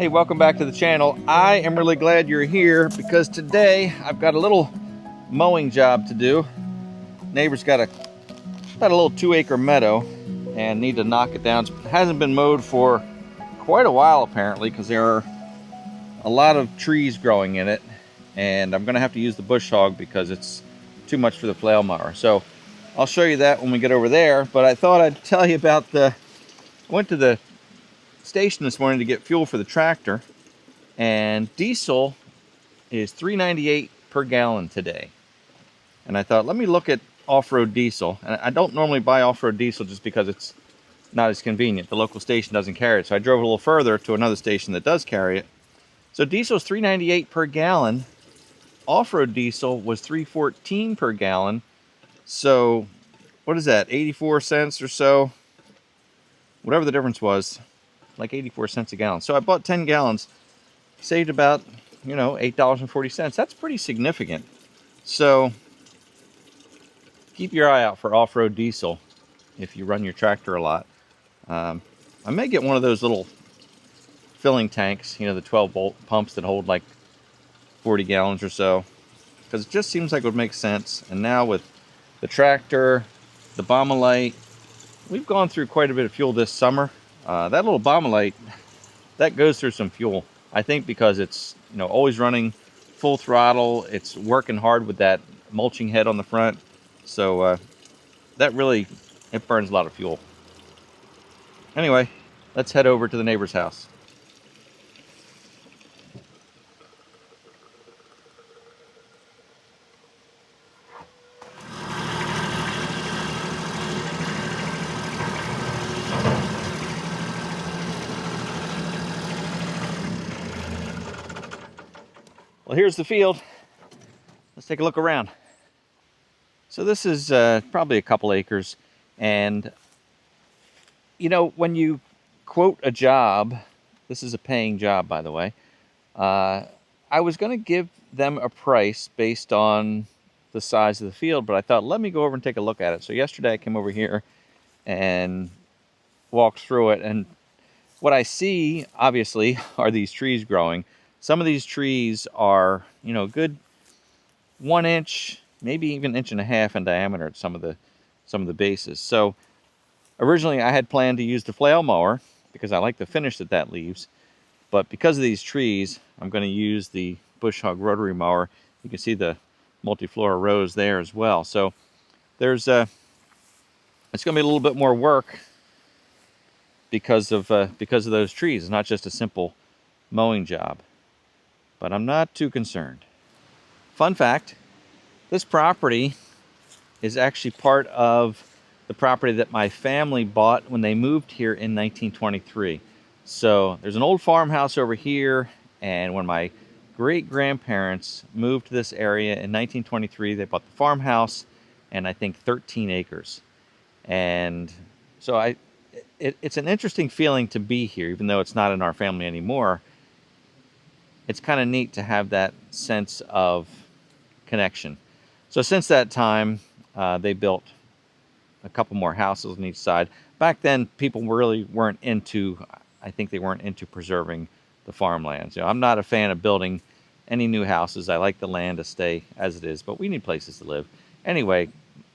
Hey, welcome back to the channel. I am really glad you're here because today I've got a little mowing job to do. Neighbor's got about a little 2-acre meadow and need to knock it down. It hasn't been mowed for quite a while apparently because there are a lot of trees growing in it, and I'm gonna have to use the bush hog because it's too much for the flail mower. So I'll show you that when we get over there, but I thought I'd tell you about I went to the station this morning to get fuel for the tractor, and diesel is $3.98 per gallon today. And I thought, let me look at off-road diesel. And I don't normally buy off-road diesel just because it's not as convenient. The local station doesn't carry it, so I drove a little further to another station that does carry it. So diesel is $3.98 per gallon. Off-road diesel was $3.14 per gallon. So what is that, 84 cents or so? Whatever the difference was, like 84 cents a gallon. So I bought 10 gallons, saved about, $8.40. That's pretty significant. So keep your eye out for off-road diesel if you run your tractor a lot. I may get one of those little filling tanks, the 12-volt pumps that hold like 40 gallons or so, because it just seems like it would make sense. And now with the tractor, the Light, we've gone through quite a bit of fuel this summer. That little Light, that goes through some fuel. I think because it's always running full throttle. It's working hard with that mulching head on the front. So that really, it burns a lot of fuel. Anyway, let's head over to the neighbor's house. Well, here's the field. Let's take a look around. So this is probably a couple acres, and when you quote a job, this is a paying job, by the way, I was going to give them a price based on the size of the field, but I thought, let me go over and take a look at it. So yesterday I came over here and walked through it, and what I see, obviously, are these trees growing. Some of these trees are, good 1 inch, maybe even 1.5 inches in diameter at some of the bases. So originally I had planned to use the flail mower because I like the finish that leaves. But because of these trees, I'm going to use the Bush Hog rotary mower. You can see the multiflora rows there as well. So there's it's going to be a little bit more work because of those trees. It's not just a simple mowing job. But I'm not too concerned. Fun fact, this property is actually part of the property that my family bought when they moved here in 1923. So there's an old farmhouse over here, and when my great-grandparents moved to this area in 1923, they bought the farmhouse and I think 13 acres. And so it's an interesting feeling to be here, even though it's not in our family anymore. It's kind of neat to have that sense of connection. So since that time, they built a couple more houses on each side. Back then, people really weren't into, I think they weren't into preserving the farmlands. I'm not a fan of building any new houses. I like the land to stay as it is, but we need places to live. Anyway,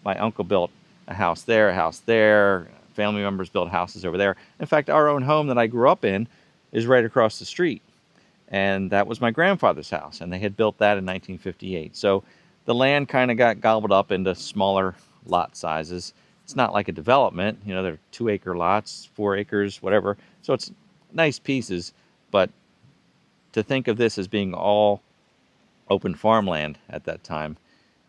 my uncle built a house there. Family members built houses over there. In fact, our own home that I grew up in is right across the street. And that was my grandfather's house, and they had built that in 1958. So the land kind of got gobbled up into smaller lot sizes. It's not like a development, they're 2-acre lots, 4 acres, whatever. So it's nice pieces, but to think of this as being all open farmland at that time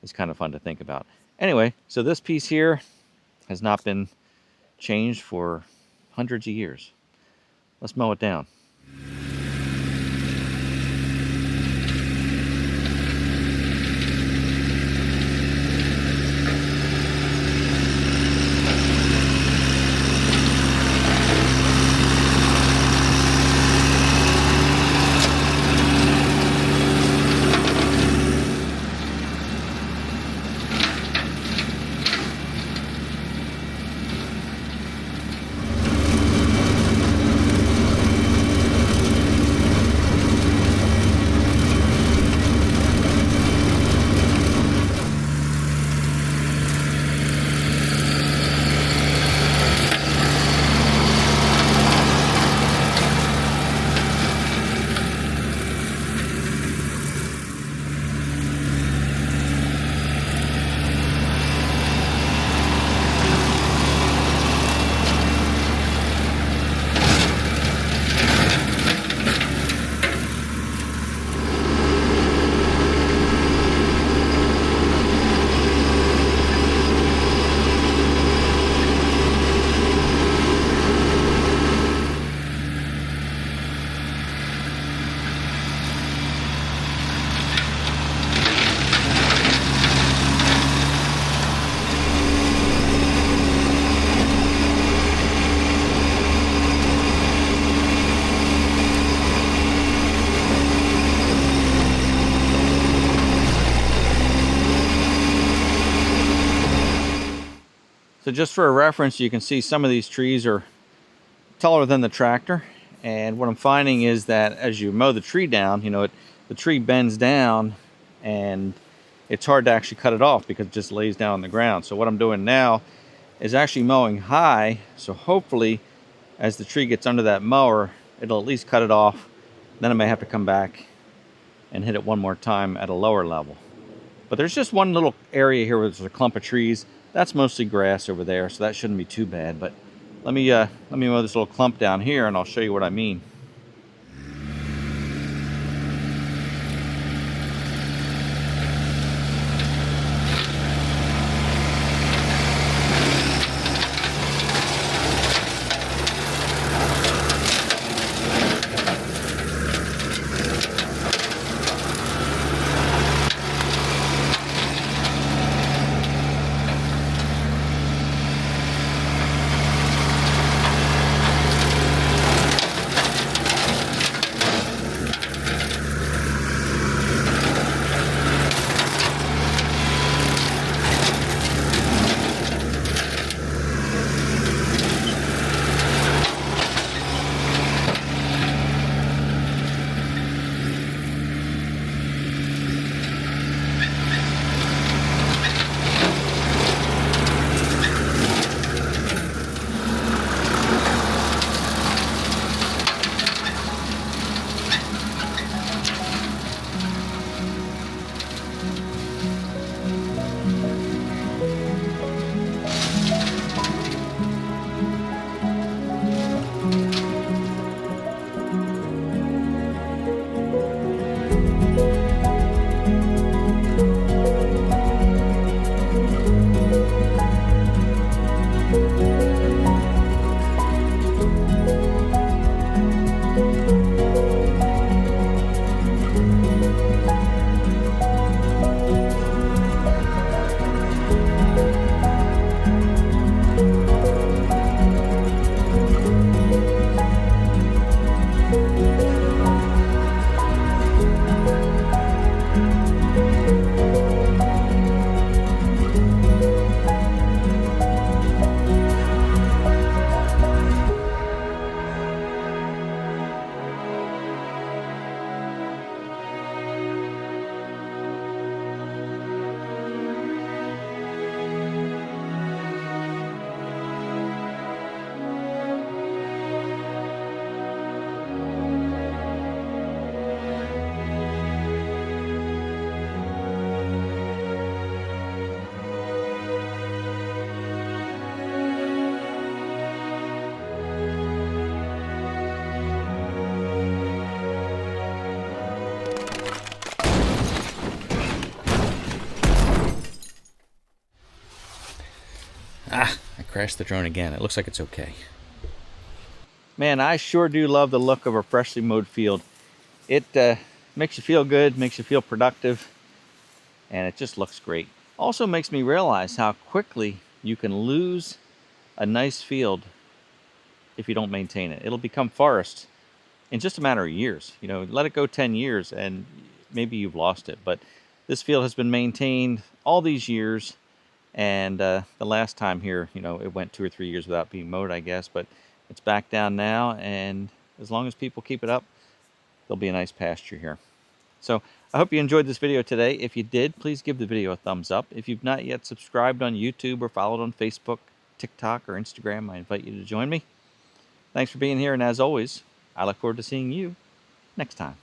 is kind of fun to think about. Anyway, so this piece here has not been changed for hundreds of years. Let's mow it down. So just for a reference, you can see some of these trees are taller than the tractor. And what I'm finding is that as you mow the tree down, you know, the tree bends down and it's hard to actually cut it off because it just lays down on the ground. So what I'm doing now is actually mowing high. So hopefully as the tree gets under that mower, it'll at least cut it off. Then I may have to come back and hit it one more time at a lower level. But there's just one little area here where there's a clump of trees. That's mostly grass over there, so that shouldn't be too bad. But let me mow this little clump down here and I'll show you what I mean. I crashed the drone again. It looks like it's okay. Man, I sure do love the look of a freshly mowed field. It makes you feel good, makes you feel productive, and it just looks great. Also makes me realize how quickly you can lose a nice field if you don't maintain it. It'll become forest in just a matter of years. You know, let it go 10 years and maybe you've lost it. But this field has been maintained all these years. And the last time here, you know, it went 2 or 3 years without being mowed, I guess. But it's back down now. And as long as people keep it up, there'll be a nice pasture here. So I hope you enjoyed this video today. If you did, please give the video a thumbs up. If you've not yet subscribed on YouTube or followed on Facebook, TikTok, or Instagram, I invite you to join me. Thanks for being here. And as always, I look forward to seeing you next time.